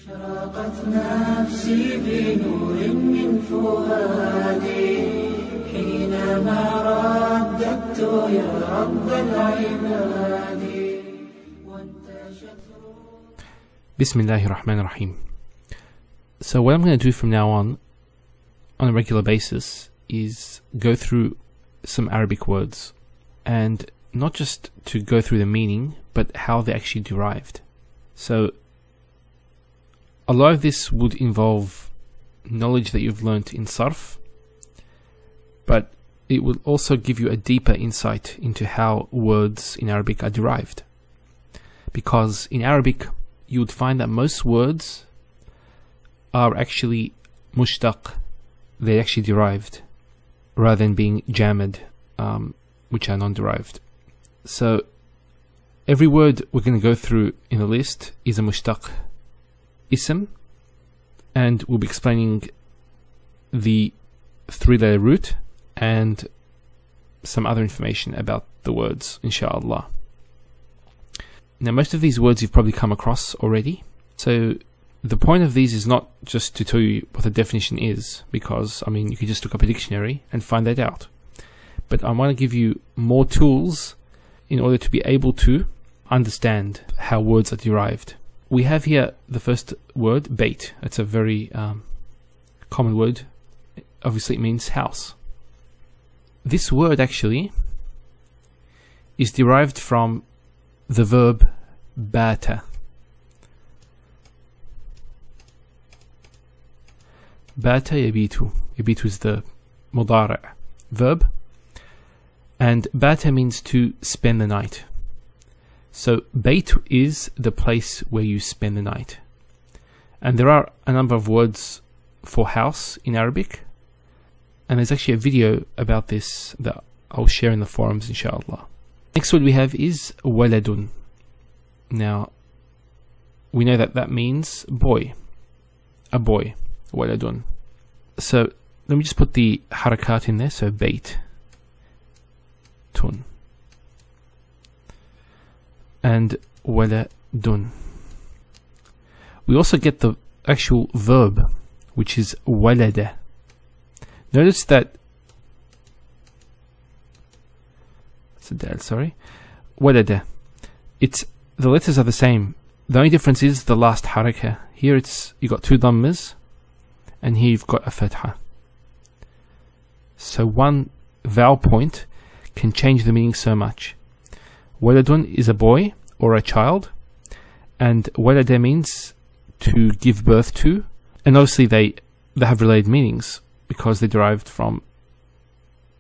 أشرقت نفسي بنور من فؤادي حينما رددت يا رب العباد وانتشت. Bismillahir Rahmanir Rahim. So what I'm going to do from now on a regular basis is go through some Arabic words, and not just to go through the meaning, but how they actually derived. So a lot of this would involve knowledge that you've learnt in Sarf, but it will also give you a deeper insight into how words in Arabic are derived. Because in Arabic, you would find that most words are actually mushtaq, they're actually derived, rather than being jamad, which are non-derived. So every word we're going to go through in the list is a mushtaq ism, and we'll be explaining the three-letter root and some other information about the words, inshallah. Now, most of these words you've probably come across already, so the point of these is not just to tell you what the definition is, because, I mean, you could just look up a dictionary and find that out. But I want to give you more tools in order to be able to understand how words are derived. We have here the first word, bait. It's a very common word. Obviously, it means house. This word actually is derived from the verb bata. Bata yabitu. Yabitu is the mudara' verb, and bata means to spend the night. So bait is the place where you spend the night. And there are a number of words for house in Arabic, and there's actually a video about this that I'll share in the forums, inshallah. Next word we have is waladun. Now, we know that that means boy, a boy, waladun. So let me just put the harakat in there. So bait, tun, and waladun. We also get the actual verb, which is walada. Notice that it's a dal, sorry, walada. It's the letters are the same. The only difference is the last harakah. Here it's you got two dhammas, and here you've got a fatha. So one vowel point can change the meaning so much. Waladun is a boy or a child, and walada means to give birth to, and obviously they have related meanings because they're derived from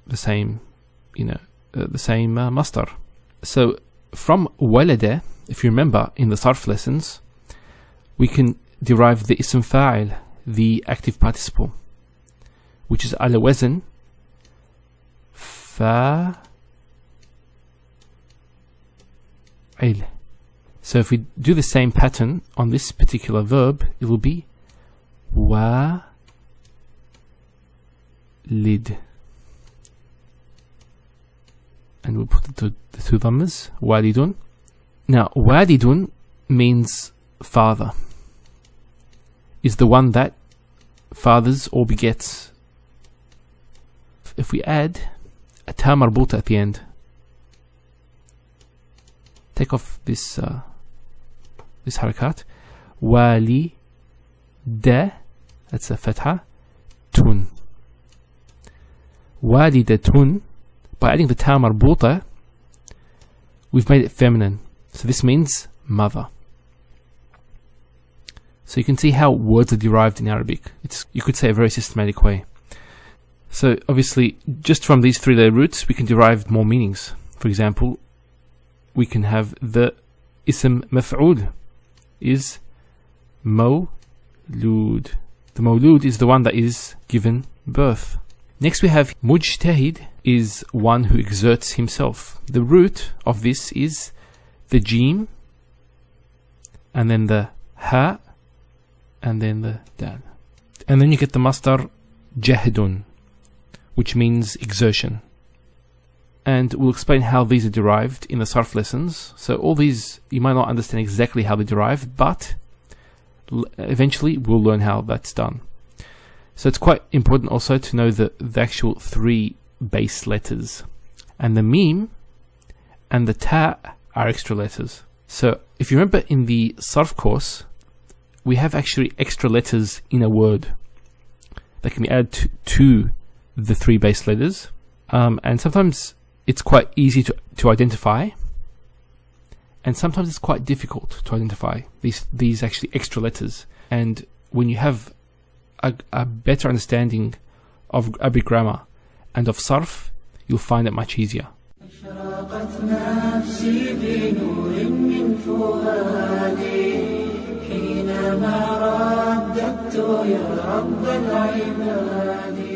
the same, the same masdar. So from walada, if you remember in the sarf lessons, we can derive the ism fa'il, the active participle, which is ala wazn fa'il. So if we do the same pattern on this particular verb, it will be walid. And we'll put the two dhammas, walidun. Now, walidun means father, is the one that fathers or begets. If we add a ta marbuta at the end, take off this this harakat, wali da, that's a fatha, tun. Walidatun, by adding the ta marbuta, we've made it feminine. So this means mother. So you can see how words are derived in Arabic. It's, you could say, a very systematic way. So obviously, just from these three-letter roots, we can derive more meanings. For example, we can have the ism maf'ul is mawlud. The mawlud is the one that is given birth. Next we have mujtahid, is one who exerts himself. The root of this is the jim, and then the ha, and then the dal. And then you get the masdar jahdun, which means exertion. And we'll explain how these are derived in the sarf lessons. So all these, you might not understand exactly how they're derived, but eventually we'll learn how that's done. So it's quite important also to know the actual 3 base letters. And the mim and the ta are extra letters. So if you remember in the sarf course, we have actually extra letters in a word that can be added to the 3 base letters. And sometimes it's quite easy to identify, and sometimes it's quite difficult to identify these actually extra letters. And when you have a better understanding of Arabic grammar and of sarf, you'll find it much easier. أشرقت نفسي بنور من فؤادي حينما رددت يا رب العباد